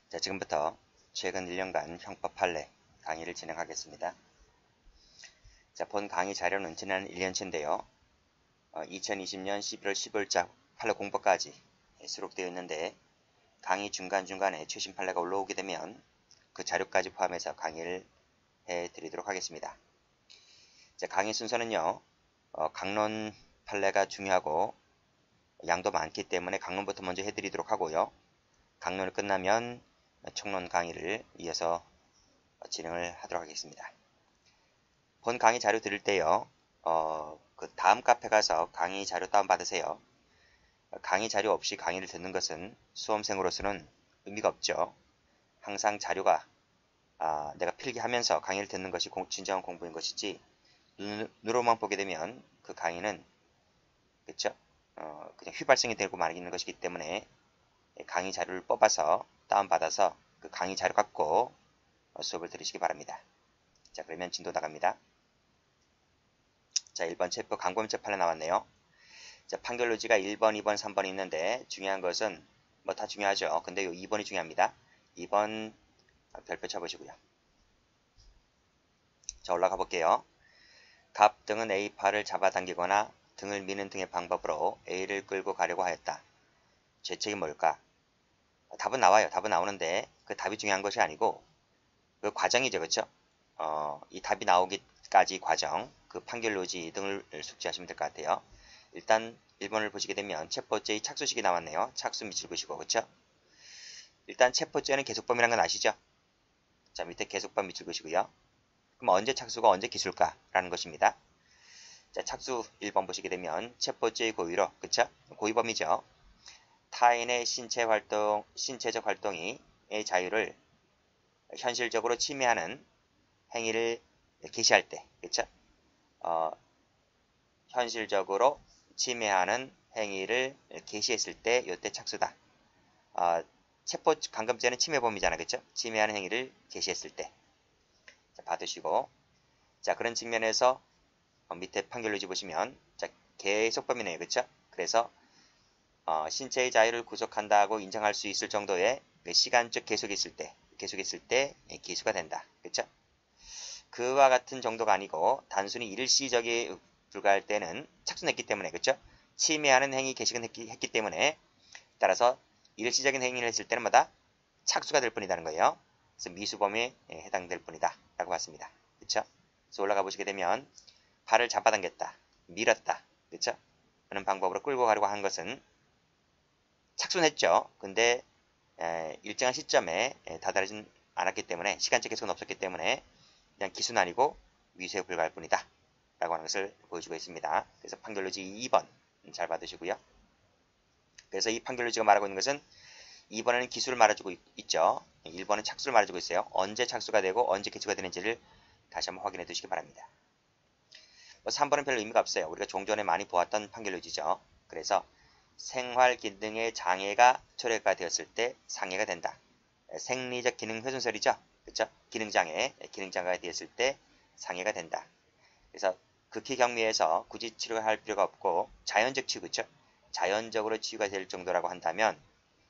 자, 지금부터 최근 1년간 형법 판례 강의를 진행하겠습니다. 자, 본 강의 자료는 지난 1년치인데요. 2020년 11월 15일자 판례 공부까지 수록되어 있는데 강의 중간중간에 최신 판례가 올라오게 되면 그 자료까지 포함해서 강의를 해드리도록 하겠습니다. 자, 강의 순서는요. 강론 판례가 중요하고 양도 많기 때문에 강론부터 먼저 해드리도록 하고요. 강론이 끝나면 총론 강의를 이어서 진행을 하도록 하겠습니다. 본 강의 자료 드릴 때요. 그 다음 카페 가서 강의 자료 다운받으세요. 강의 자료 없이 강의를 듣는 것은 수험생으로서는 의미가 없죠. 항상 자료가 내가 필기하면서 강의를 듣는 것이 진정한 공부인 것이지 눈으로만 보게 되면 그 강의는 그쵸? 그냥 휘발성이 되고 말기는 것이기 때문에 강의 자료를 뽑아서 다운받아서 그 강의 자료 갖고 수업을 들으시기 바랍니다. 자, 그러면 진도 나갑니다. 자, 1번 체포 강범죄 판례 나왔네요. 자, 판결 루지가 1번, 2번, 3번이 있는데 중요한 것은 뭐 다 중요하죠. 근데 요 2번이 중요합니다. 2번 별표 쳐보시고요. 자, 올라가 볼게요. 갑 등은 A 팔을 잡아당기거나 등을 미는 등의 방법으로 A를 끌고 가려고 하였다. 죄책이 뭘까? 답은 나와요. 답은 나오는데 그 답이 중요한 것이 아니고 그 과정이죠. 그렇죠? 이 답이 나오기까지 과정, 그 판결 로지 등을 숙지하시면 될 것 같아요. 일단 1번을 보시게 되면 체포죄의 착수식이 나왔네요. 착수 밑줄 그시고 그렇죠? 일단 체포죄는 계속범이라는 건 아시죠? 자, 밑에 계속범 밑줄 그시고요. 그럼 언제 착수가 언제 기술까? 라는 것입니다. 자, 착수 1번 보시게 되면 체포죄의 고의로, 그쵸? 고의범이죠. 타인의 신체적 활동이 자유를 현실적으로 침해하는 행위를 개시할 때, 그쵸? 현실적으로 침해하는 행위를 개시했을 때, 요때 착수다. 체포 강금죄는 침해범이잖아, 그쵸? 침해하는 행위를 개시했을 때. 자, 받으시고. 자, 그런 측면에서 밑에 판결 루지 보시면, 자, 계속범이네요, 그쵸? 그래서 신체의 자유를 구속한다고 인정할 수 있을 정도의 시간적 계속이 있을 때 기수가 된다. 그쵸? 그와 같은 정도가 아니고 단순히 일시적에 불과할 때는 착수했기 때문에 그쵸? 침해하는 행위 개식은 했기 때문에 따라서 일시적인 행위를 했을 때는 마다 착수가 될 뿐이라는 거예요. 그래서 미수범에 해당될 뿐이다 라고 봤습니다. 그쵸? 그래서 올라가 보시게 되면 발을 잡아당겼다, 밀었다, 그쵸? 하는 방법으로 끌고 가려고 한 것은 착수는 했죠. 근데 일정한 시점에 다다르진 않았기 때문에 시간적 계속은 없었기 때문에 그냥 기수는 아니고 위수에 불과할 뿐이다 라고 하는 것을 보여주고 있습니다. 그래서 판결로지 2번 잘 받으시고요. 그래서 이 판결로지가 말하고 있는 것은 2번에는 기수를 말해주고 있죠. 1번은 착수를 말해주고 있어요. 언제 착수가 되고 언제 기수가 되는지를 다시 한번 확인해 두시기 바랍니다. 3번은 별 의미가 없어요. 우리가 종전에 많이 보았던 판결로지죠. 그래서 생활 기능의 장애가 초래가 되었을 때 상해가 된다. 생리적 기능 훼손설이죠. 그렇죠? 기능장애가 되었을 때 상해가 된다. 그래서 극히 경미해서 굳이 치료할 필요가 없고 자연적 치유, 그렇죠? 자연적으로 치유가 될 정도라고 한다면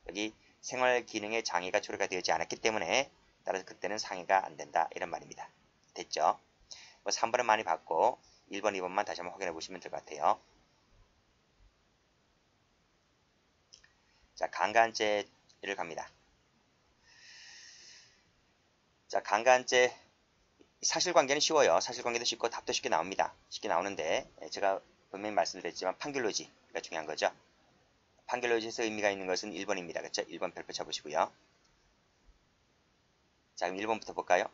여기 생활 기능의 장애가 초래가 되지 않았기 때문에 따라서 그때는 상해가 안 된다 이런 말입니다. 됐죠? 3번은 많이 봤고 1번, 2번만 다시 한번 확인해 보시면 될 것 같아요. 자, 강간죄를 갑니다. 자, 강간죄 사실관계는 쉬워요. 사실관계도 쉽고 답도 쉽게 나옵니다. 쉽게 나오는데 제가 분명히 말씀드렸지만 판결로지가 중요한 거죠. 판결로지에서 의미가 있는 것은 1번입니다. 그렇죠? 1번 별표 쳐보시고요. 자, 그럼 1번부터 볼까요?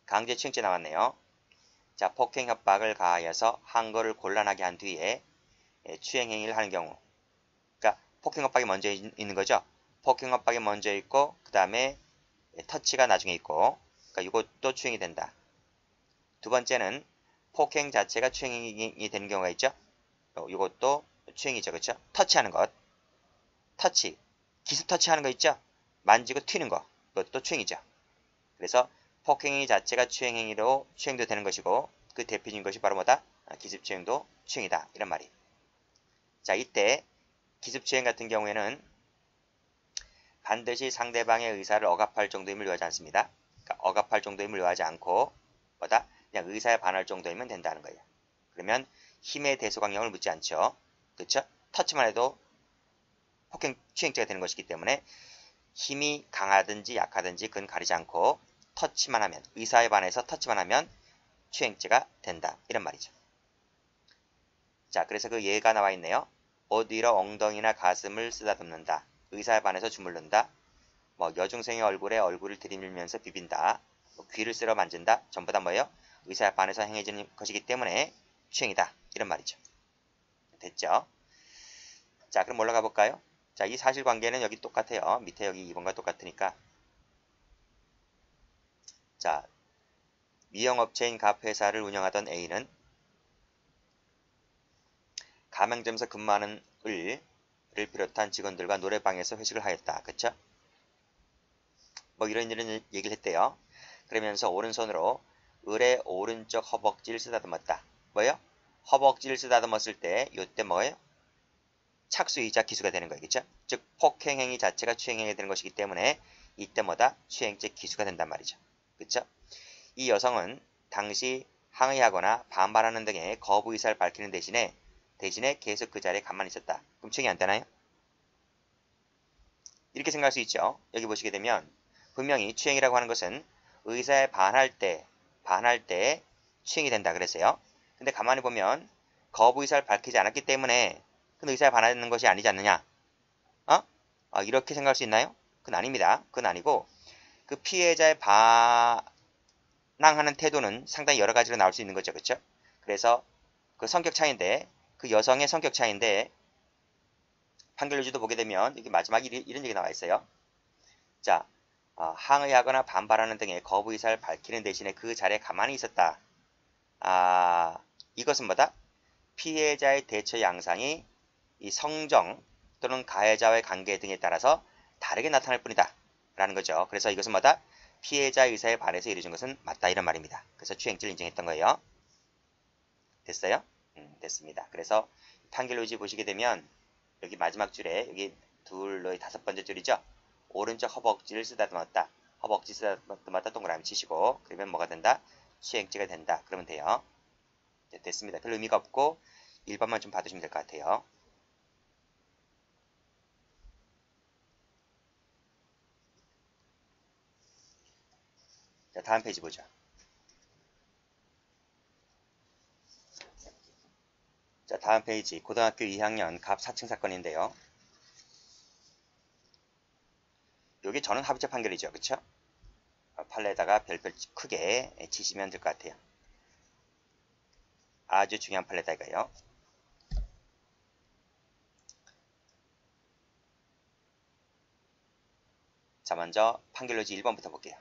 강제추행죄 나왔네요. 자, 폭행 협박을 가하여서 항거를 곤란하게 한 뒤에 추행행위를 하는 경우, 그러니까 폭행 협박이 먼저 있는 거죠. 폭행 협박이 먼저 있고 그 다음에 터치가 나중에 있고, 그러니까 이것도 추행이 된다. 두 번째는 폭행 자체가 추행이 되는 경우가 있죠. 이것도 추행이죠. 그렇죠? 터치하는 것. 터치. 기습 터치하는 거 있죠. 만지고 튀는 거. 그것도 추행이죠. 그래서 폭행행위 자체가 추행행위로 추행도 되는 것이고 그 대표적인 것이 바로 뭐다? 기습추행도 추행이다. 이런 말이. 자, 이때 기습추행 같은 경우에는 반드시 상대방의 의사를 억압할 정도임을 요하지 않습니다. 그러니까 억압할 정도임을 요하지 않고 뭐다? 그냥 의사에 반할 정도이면 된다는 거예요. 그러면 힘의 대소강령을 묻지 않죠. 그렇죠? 터치만 해도 폭행 추행죄가 되는 것이기 때문에 힘이 강하든지 약하든지 그건 가리지 않고 터치만 하면 의사에 반해서 터치만 하면 추행죄가 된다. 이런 말이죠. 자, 그래서 그 예가 나와 있네요. 어디로 엉덩이나 가슴을 쓰다듬는다. 의사에 반해서 주물른다. 뭐 여중생의 얼굴에 얼굴을 들이밀면서 비빈다. 뭐 귀를 쓸어 만진다. 전부 다 뭐예요? 의사에 반해서 행해지는 것이기 때문에 추행이다. 이런 말이죠. 됐죠? 자, 그럼 올라가 볼까요? 자, 이 사실관계는 여기 똑같아요. 밑에 여기 2번과 똑같으니까. 자, 미용업체인 갑 회사를 운영하던 A는 가맹점에서 근무하는 을을 비롯한 직원들과 노래방에서 회식을 하였다. 그쵸? 뭐 이런 얘기를 했대요. 그러면서 오른손으로 을의 오른쪽 허벅지를 쓰다듬었다. 뭐예요? 허벅지를 쓰다듬었을 때 이때 뭐예요? 착수이자 기수가 되는 거예요. 그쵸? 즉 폭행행위 자체가 추행행위가 되는 것이기 때문에 이때 뭐다? 추행죄 기수가 된단 말이죠. 그쵸? 이 여성은 당시 항의하거나 반발하는 등의 거부 의사를 밝히는 대신에 계속 그 자리에 가만히 있었다. 그럼 추행이 안 되나요? 이렇게 생각할 수 있죠. 여기 보시게 되면 분명히 추행이라고 하는 것은 의사에 반할 때 추행이 된다 그랬어요. 근데 가만히 보면 거부 의사를 밝히지 않았기 때문에 그 의사에 반하는 것이 아니지 않느냐? 어? 이렇게 생각할 수 있나요? 그건 아닙니다. 그건 아니고 그 피해자의 반항하는 태도는 상당히 여러 가지로 나올 수 있는 거죠. 그렇죠? 그래서 그 성격 차이인데 그 여성의 성격 차이인데 판결유지도 보게 되면 여기 마지막에 이런 얘기 나와 있어요. 자, 항의하거나 반발하는 등의 거부 의사를 밝히는 대신에 그 자리에 가만히 있었다. 이것은 뭐다? 피해자의 대처 양상이 이 성정 또는 가해자와의 관계 등에 따라서 다르게 나타날 뿐이다. 라는 거죠. 그래서 이것은 뭐다? 피해자 의사에 반해서 이루어진 것은 맞다. 이런 말입니다. 그래서 추행죄를 인정했던 거예요. 됐어요? 됐습니다. 그래서 판결유지 보시게 되면 여기 마지막 줄에 여기 둘로의 5번째 줄이죠. 오른쪽 허벅지를 쓰다듬었다. 허벅지 쓰다듬었다 동그라미 치시고 그러면 뭐가 된다? 추행죄가 된다. 그러면 돼요. 네, 됐습니다. 별 의미가 없고 1번만 좀 봐두시면 될 것 같아요. 자, 다음 페이지 보죠. 자, 다음 페이지 고등학교 2학년 갑 4층 사건인데요. 여기 저는 합의체 판결이죠. 그쵸? 판례에다가 별별 크게 치시면 될 것 같아요. 아주 중요한 판례다 이거예요. 자, 먼저 판결로지 1번부터 볼게요.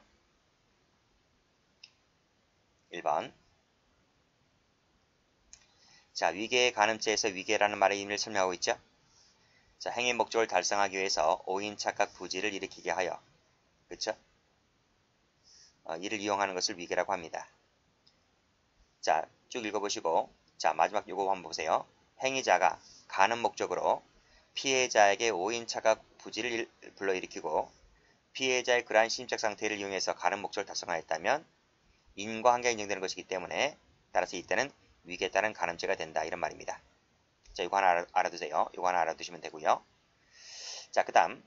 1번. 자, 위계의 간음죄에서 위계라는 말의 의미를 설명하고 있죠. 자, 행위 목적을 달성하기 위해서 오인 착각 부지를 일으키게 하여 그쵸? 이를 이용하는 것을 위계라고 합니다. 자, 쭉 읽어보시고 자, 마지막 요거 한번 보세요. 행위자가 간음 목적으로 피해자에게 오인 착각 부지를 불러일으키고 피해자의 그러한 심적 상태를 이용해서 간음 목적을 달성하였다면 인과관계가 인정되는 것이기 때문에 따라서 이때는 위계에 따른 간음죄가 된다 이런 말입니다. 자, 이거 하나 알아두세요. 이거 하나 알아두시면 되고요. 자, 그 다음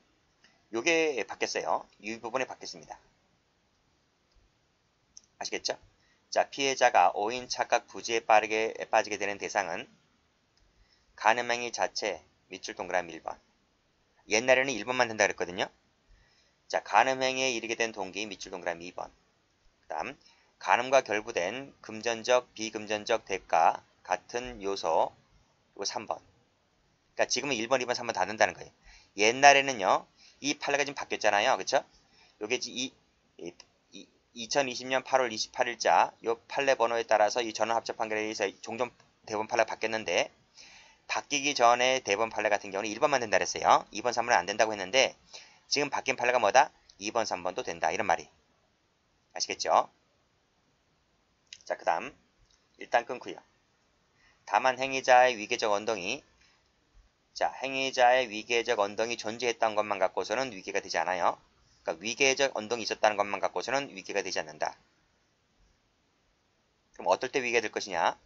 요게 바뀌었어요. 이 부분이 바뀌었습니다. 아시겠죠? 자, 피해자가 오인 착각 부지에 빠지게 되는 대상은 간음행위 자체 밑줄 동그라미 1번. 옛날에는 1번만 된다 그랬거든요. 자, 간음행위에 이르게 된 동기 밑줄 동그라미 2번. 그 다음 간음과 결부된 금전적, 비금전적 대가 같은 요소 그리고 3번. 그러니까 지금은 1번, 2번, 3번 다 된다는 거예요. 옛날에는요. 이 판례가 지금 바뀌었잖아요. 그쵸? 요게 2020년 8월 28일자 요 판례 번호에 따라서 이 전원합작 판결에 의해서 종전 대법원 판례가 바뀌었는데 바뀌기 전에 대법원 판례 같은 경우는 1번만 된다 그랬어요. 2번, 3번은 안 된다고 했는데 지금 바뀐 판례가 뭐다? 2번, 3번도 된다. 이런 말이. 아시겠죠? 자, 그 다음 일단 끊고요. 다만 행위자의 위계적 언동이 자, 행위자의 위계적 언동이 존재했던 것만 갖고서는 위계가 되지 않아요. 그러니까 위계적 언동이 있었다는 것만 갖고서는 위계가 되지 않는다. 그럼 어떨 때 위계가 될 것이냐?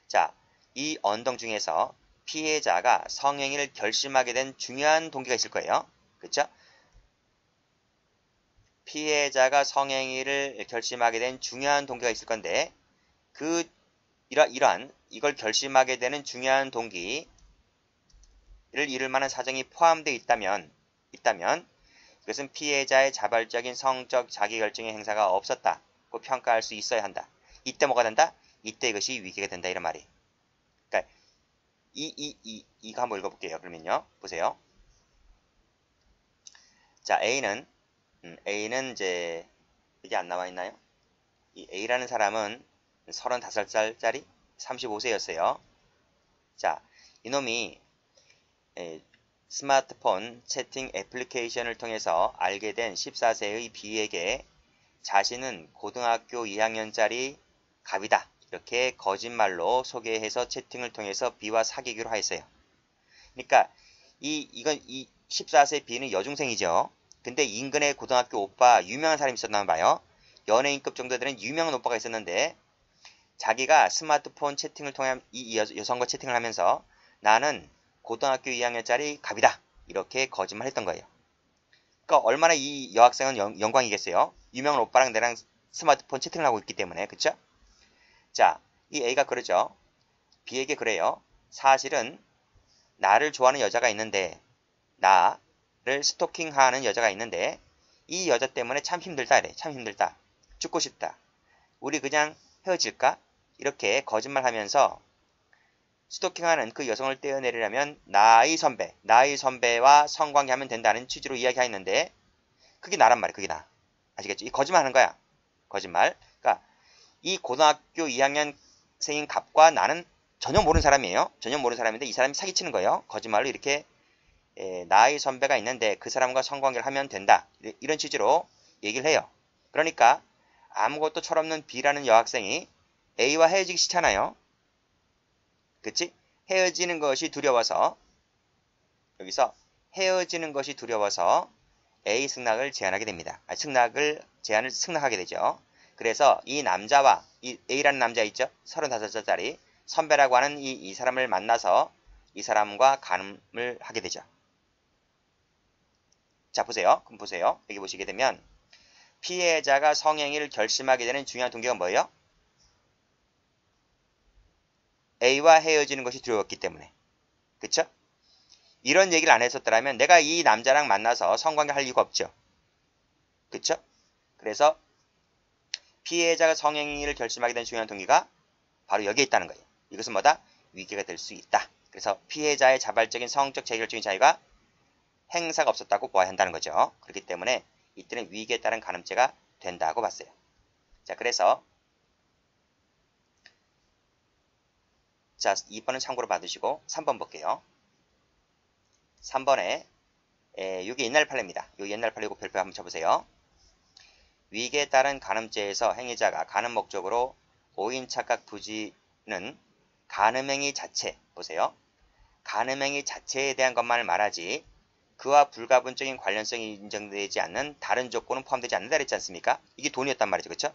자, 이 언동 중에서 피해자가 성행위를 결심하게 된 중요한 동기가 있을 거예요. 그렇죠? 피해자가 성행위를 결심하게 된 중요한 동기가 있을 건데 이걸 결심하게 되는 중요한 동기를 이룰 만한 사정이 포함되어 있다면 그것은 피해자의 자발적인 성적 자기결정의 행사가 없었다고 평가할 수 있어야 한다. 이때 뭐가 된다? 이때 이것이 위계가 된다 이런 말이. 그러니까 이거 한번 읽어볼게요. 그러면요, 보세요. 자, A는 이제 이게 안 나와 있나요? 이 A라는 사람은 35살짜리 35세였어요. 자, 이놈이 스마트폰 채팅 애플리케이션을 통해서 알게 된 14세의 B에게 자신은 고등학교 2학년짜리 갑이다. 이렇게 거짓말로 소개해서 채팅을 통해서 B와 사귀기로 하였어요. 그러니까 이 14세 B는 여중생이죠. 근데 인근에 고등학교 오빠 유명한 사람이 있었나 봐요. 연예인급 정도 되는 유명한 오빠가 있었는데 자기가 스마트폰 채팅을 통해 이 여성과 채팅을 하면서 나는 고등학교 2학년짜리 갑이다. 이렇게 거짓말했던 거예요. 그러니까 얼마나 이 여학생은 영광이겠어요. 유명한 오빠랑 내랑 스마트폰 채팅을 하고 있기 때문에. 그쵸? 자, 이 A가 그러죠. B에게 그래요. 사실은 나를 좋아하는 여자가 있는데 나를 스토킹하는 여자가 있는데 이 여자 때문에 참 힘들다 이래. 참 힘들다. 죽고 싶다. 우리 그냥 헤어질까? 이렇게 거짓말하면서 스토킹하는 그 여성을 떼어내리려면 나의 선배와 성관계하면 된다는 취지로 이야기하였는데 그게 나란 말이야. 그게 나. 아시겠죠? 이 거짓말하는 거야. 거짓말. 그러니까 이 고등학교 2학년생인 갑과 나는 전혀 모르는 사람이에요. 전혀 모르는 사람인데 이 사람이 사기치는 거예요. 거짓말로 이렇게 나의 선배가 있는데 그 사람과 성관계를 하면 된다. 이런 취지로 얘기를 해요. 그러니까 아무것도 철없는 B라는 여학생이 A와 헤어지기 싫잖아요. 그치? 헤어지는 것이 두려워서 여기서 헤어지는 것이 두려워서 A 승낙을 제안하게 됩니다. 승낙하게 되죠. 그래서 이 남자와 이 A라는 남자 있죠? 35살짜리 선배라고 하는 이 사람을 만나서 이 사람과 간음을 하게 되죠. 자, 보세요. 그럼 보세요. 여기 보시게 되면 피해자가 성행위를 결심하게 되는 중요한 동기가 뭐예요? A와 헤어지는 것이 두려웠기 때문에. 그쵸? 이런 얘기를 안 했었더라면 내가 이 남자랑 만나서 성관계 할 이유가 없죠. 그쵸? 그래서 피해자가 성행위를 결심하게 된 중요한 동기가 바로 여기에 있다는 거예요. 이것은 뭐다? 위계가 될 수 있다. 그래서 피해자의 자발적인 성적 자기결정의 자유가 행사가 없었다고 보아야 한다는 거죠. 그렇기 때문에 이때는 위계에 따른 간음죄가 된다고 봤어요. 자, 그래서 자, 2번은 참고로 받으시고 3번 볼게요. 3번에 이게 옛날 판례입니다. 이 옛날 판례고 별표 한번 쳐보세요. 위계에 따른 간음죄에서 행위자가 간음 목적으로 오인 착각 부지는 간음행위 자체, 보세요. 간음행위 자체에 대한 것만을 말하지 그와 불가분적인 관련성이 인정되지 않는 다른 조건은 포함되지 않는다 그랬지 않습니까? 이게 돈이었단 말이죠. 그쵸?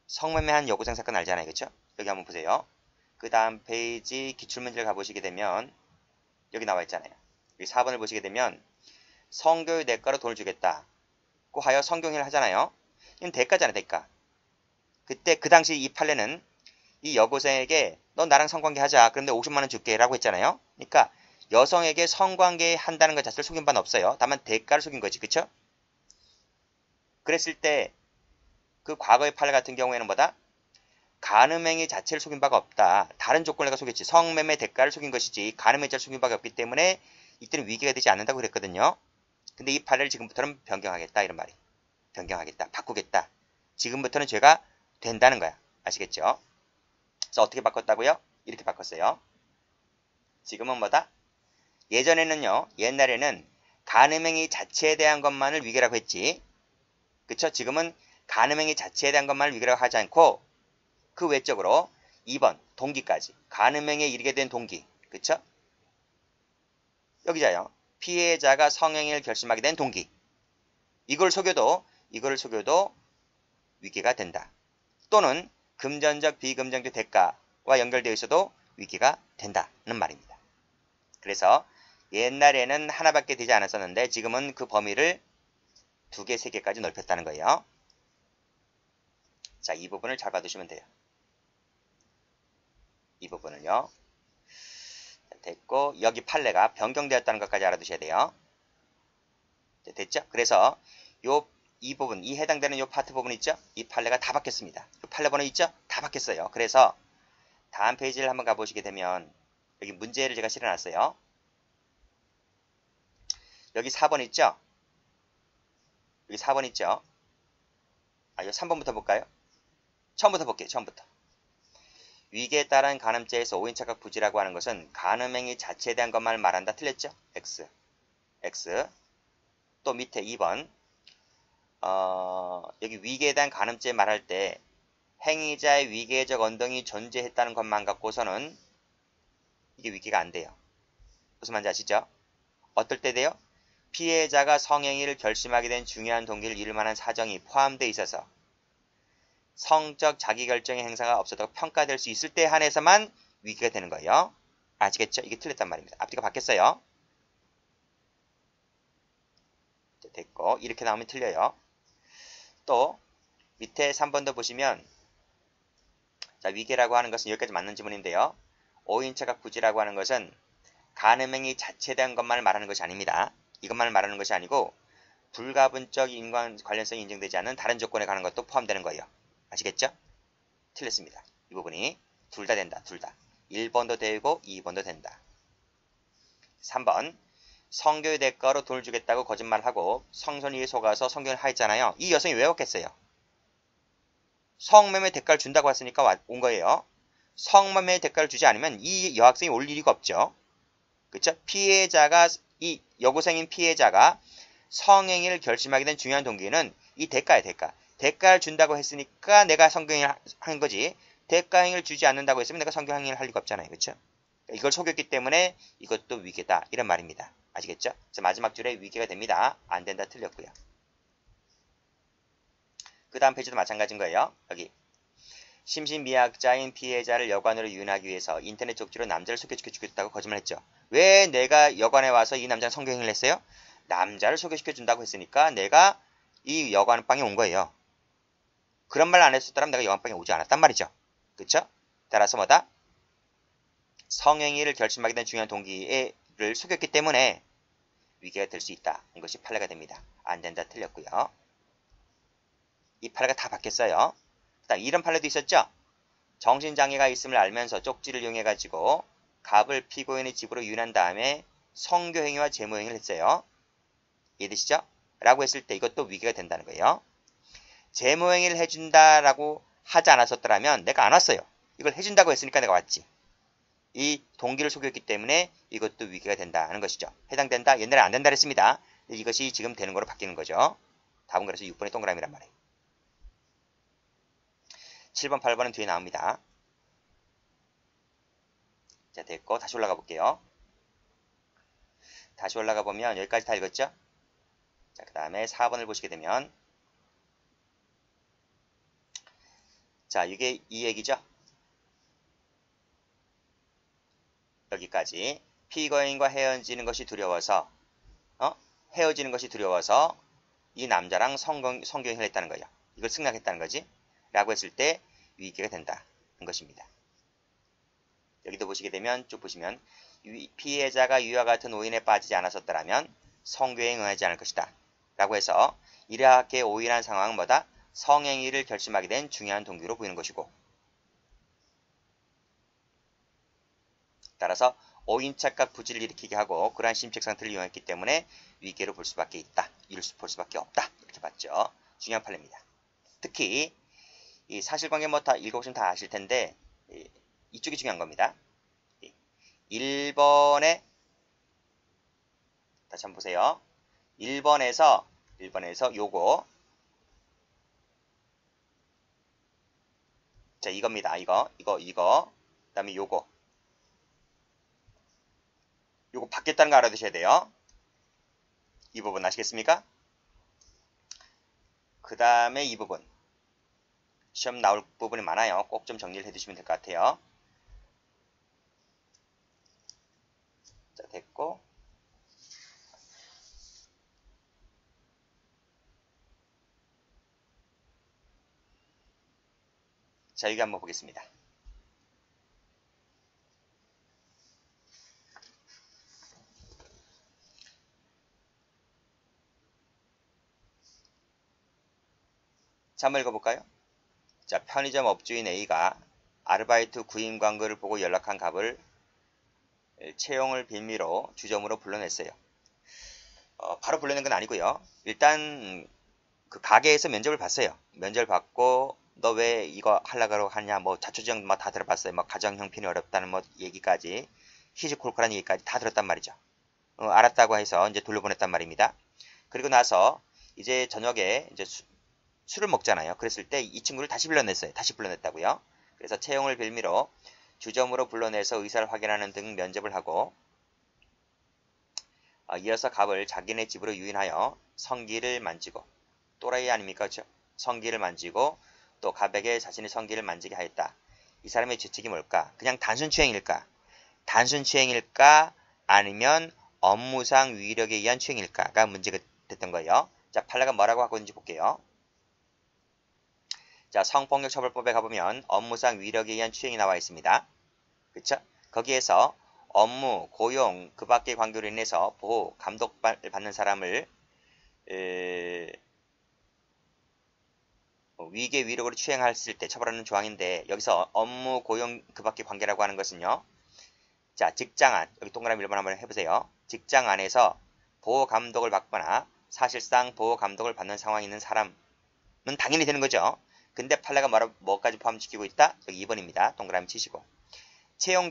성매매한 여고생 사건 알잖아요. 그쵸? 여기 한번 보세요. 그 다음 페이지 기출문제를 가보시게 되면 여기 나와 있잖아요. 여기 4번을 보시게 되면 성교의 대가로 돈을 주겠다고 하여 성경회를 하잖아요. 이건 대가잖아요. 대가. 그때 그 당시 이 판례는 이 여고생에게 너 나랑 성관계 하자. 그런데 50만원 줄게 라고 했잖아요. 그러니까 여성에게 성관계 한다는 것 자체를 속인 바는 없어요. 다만 대가를 속인 거지. 그쵸? 그랬을 때 그 과거의 판례 같은 경우에는 뭐다? 간음행위 자체를 속인 바가 없다. 다른 조건을 내가 속였지. 성매매 대가를 속인 것이지 간음행위자를 속인 바가 없기 때문에 이때는 위계가 되지 않는다고 그랬거든요. 근데 이 판례를 지금부터는 변경하겠다 이런 말이. 변경하겠다. 바꾸겠다. 지금부터는 죄가 된다는 거야. 아시겠죠? 그래서 어떻게 바꿨다고요? 이렇게 바꿨어요. 지금은 뭐다? 예전에는요. 옛날에는 간음행위 자체에 대한 것만을 위계라고 했지. 그쵸? 지금은 간음행위 자체에 대한 것만을 위계라고 하지 않고 그 외적으로 2번 동기까지 간음행위에 이르게 된 동기 그쵸? 여기자요. 피해자가 성행위를 결심하게 된 동기. 이걸 속여도 위계가 된다. 또는 금전적 비금전적 대가와 연결되어 있어도 위계가 된다는 말입니다. 그래서 옛날에는 하나밖에 되지 않았었는데 지금은 그 범위를 2개, 3개까지 넓혔다는 거예요. 자, 이 부분을 잘 봐두시면 돼요. 이 부분을요. 됐고 여기 판례가 변경되었다는 것까지 알아두셔야 돼요. 됐죠? 그래서 이 부분, 이 해당되는 요 파트 부분 있죠? 이 판례가 다 바뀌었습니다. 요 판례 번호 있죠? 다 바뀌었어요. 그래서 다음 페이지를 한번 가보시게 되면 여기 문제를 제가 실어놨어요. 여기 4번 있죠? 여기 4번 있죠? 요 3번부터 볼까요? 처음부터 볼게요. 처음부터. 위계에 따른 간음죄에서 오인착각 부지라고 하는 것은 간음행위 자체에 대한 것만 말한다. 틀렸죠? X. 또 밑에 2번. 여기 위계에 대한 간음죄 말할 때 행위자의 위계적 언등이 존재했다는 것만 갖고서는 이게 위계가 안 돼요. 무슨 말인지 아시죠? 어떨 때 돼요? 피해자가 성행위를 결심하게 된 중요한 동기를 이룰 만한 사정이 포함되어 있어서 성적 자기결정의 행사가 없었다고 평가될 수 있을 때 한해서만 위계가 되는 거예요. 아시겠죠? 이게 틀렸단 말입니다. 앞뒤가 바뀌었어요. 됐고 이렇게 나오면 틀려요. 또 밑에 3번도 보시면 자, 위계라고 하는 것은 여기까지 맞는 지문인데요. 오인착각 부지라고 하는 것은 간음행위 자체에 대한 것만을 말하는 것이 아닙니다. 이것만을 말하는 것이 아니고 불가분적 인간 관련성이 인정되지 않는 다른 조건에 관한 것도 포함되는 거예요. 아시겠죠? 틀렸습니다. 이 부분이 둘 다 된다. 둘 다. 1번도 되고 2번도 된다. 3번 성교의 대가로 돈을 주겠다고 거짓말하고 성선이에 속아서 성교를 하였잖아요. 이 여성이 왜 왔겠어요? 성매매 대가를 준다고 했으니까 온 거예요. 성매매 대가를 주지 않으면 이 여학생이 올 일이 없죠. 그쵸? 피해자가 이 여고생인 피해자가 성행위를 결심하게 된 중요한 동기는 이 대가야. 대가를 준다고 했으니까 내가 성행위를 한 거지. 대가행위를 주지 않는다고 했으면 내가 성행위를 할 리가 없잖아요. 그쵸? 이걸 속였기 때문에 이것도 위계다. 이런 말입니다. 아시겠죠? 그래서 마지막 줄에 위계가 됩니다. 안 된다 틀렸고요. 그 다음 페이지도 마찬가지인 거예요. 여기 심신미약자인 피해자를 여관으로 유인하기 위해서 인터넷 쪽지로 남자를 소개시켜 주겠다고 거짓말했죠. 왜 내가 여관에 와서 이 남자는 성행위를 했어요? 남자를 소개시켜 준다고 했으니까 내가 이 여관방에 온 거예요. 그런 말 안 했었더라면 내가 여관방에 오지 않았단 말이죠. 그쵸? 따라서 뭐다? 성행위를 결심하게 된 중요한 동기를 속였기 때문에 위계가 될 수 있다. 이것이 판례가 됩니다. 안 된다 틀렸고요. 이 판례가 다 바뀌었어요. 그다음 이런 판례도 있었죠. 정신장애가 있음을 알면서 쪽지를 이용해가지고 갑을 피고인의 집으로 유인한 다음에 성교행위와 제모행위를 했어요. 이해되시죠? 라고 했을 때 이것도 위계가 된다는 거예요. 제모행위를 해준다라고 하지 않았었더라면 내가 안 왔어요. 이걸 해준다고 했으니까 내가 왔지. 이 동기를 속였기 때문에 이것도 위계가 된다는 것이죠. 해당된다? 옛날에 안 된다 그랬습니다. 이것이 지금 되는 거로 바뀌는 거죠. 답은 그래서 6번의 동그라미란 말이에요. 7번, 8번은 뒤에 나옵니다. 자, 됐고 다시 올라가 볼게요. 다시 올라가 보면 여기까지 다 읽었죠? 자, 그 다음에 4번을 보시게 되면 자, 이게 이 얘기죠? 여기까지 피고인과 헤어지는 것이 두려워서 이 남자랑 성경을 했다는 거예요. 이걸 승낙했다는 거지. 라고 했을 때 위계가 된다는 것입니다. 여기도 보시게 되면 쭉 보시면 피해자가 이와 같은 오인에 빠지지 않았었더라면 성교행에 응하지 않을 것이다. 라고 해서 이렇게 오인한 상황은 뭐다? 성행위를 결심하게 된 중요한 동기로 보이는 것이고 따라서 오인착각 부지를 일으키게 하고 그러한 심적 상태를 이용했기 때문에 위계로 볼 수밖에 있다. 볼 수밖에 없다. 이렇게 봤죠. 중요한 판례입니다. 특히 이 사실관계 뭐 다 읽어보시면 다 아실 텐데 이쪽이 중요한 겁니다. 1번에 다시 한번 보세요. 1번에서 요거 자 이겁니다. 이거 그 다음에 요거 요거 바뀌었다는 거 알아두셔야 돼요. 이 부분 아시겠습니까? 그 다음에 이 부분. 시험 나올 부분이 많아요. 꼭 좀 정리를 해두시면 될 것 같아요. 자, 됐고. 자, 여기 한번 보겠습니다. 자, 한번 읽어볼까요? 자, 편의점 업주인 A가 아르바이트 구인 광고를 보고 연락한 갑을 채용을 빌미로 주점으로 불러냈어요. 바로 불러낸 건 아니고요. 일단 그 가게에서 면접을 봤어요. 면접을 받고 너 왜 이거 하려고 하냐, 뭐 자초지종 뭐 다 들어봤어요. 뭐 가정 형편이 어렵다는 뭐 얘기까지, 시시콜콜한 얘기까지 다 들었단 말이죠. 알았다고 해서 이제 돌려보냈단 말입니다. 그리고 나서 이제 저녁에 이제 술을 먹잖아요. 그랬을 때 이 친구를 다시 불러냈어요. 다시 불러냈다고요. 그래서 채용을 빌미로 주점으로 불러내서 의사를 확인하는 등 면접을 하고, 이어서 갑을 자기네 집으로 유인하여 성기를 만지고, 또라이 아닙니까? 그렇죠? 성기를 만지고 또 갑에게 자신의 성기를 만지게 하였다. 이 사람의 죄책이 뭘까? 그냥 단순 추행일까? 단순 추행일까? 아니면 업무상 위력에 의한 추행일까가 문제가 됐던 거예요. 자, 판례가 뭐라고 하고 있는지 볼게요. 자, 성폭력처벌법에 가보면 업무상 위력에 의한 추행이 나와 있습니다. 그쵸? 거기에서 업무, 고용, 그 밖의 관계로 인해서 보호, 감독을 받는 사람을 위계 위력으로 추행했을 때 처벌하는 조항인데, 여기서 업무, 고용, 그 밖의 관계라고 하는 것은요. 자, 직장 안, 여기 동그라미 1번 한번 해보세요. 직장 안에서 보호 감독을 받거나 사실상 보호 감독을 받는 상황이 있는 사람은 당연히 되는 거죠. 근데 판례가 뭐까지 포함시키고 있다? 여기 2번입니다. 동그라미 치시고. 채용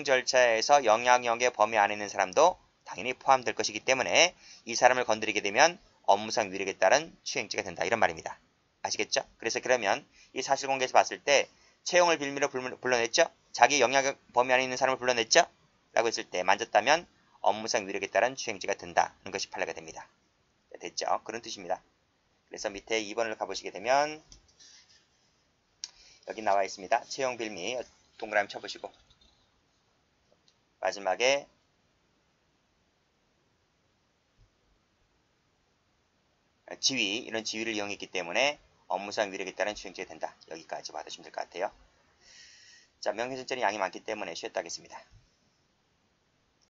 절차에서 영향력의 범위 안에 있는 사람도 당연히 포함될 것이기 때문에 이 사람을 건드리게 되면 업무상 위력에 따른 추행죄가 된다. 이런 말입니다. 아시겠죠? 그래서 그러면 이 사실공개에서 봤을 때 채용을 빌미로 불러냈죠? 자기 영향력 범위 안에 있는 사람을 불러냈죠? 라고 했을 때 만졌다면 업무상 위력에 따른 추행죄가 된다는 것이 판례가 됩니다. 됐죠? 그런 뜻입니다. 그래서 밑에 2번을 가보시게 되면 여기 나와 있습니다. 채용 빌미 동그라미 쳐보시고 마지막에 지위, 이런 지위를 이용했기 때문에 업무상 위력에 따른 추행죄가 된다. 여기까지 받으시면 될 것 같아요. 자, 명예훼손죄는 양이 많기 때문에 쉬었다 하겠습니다.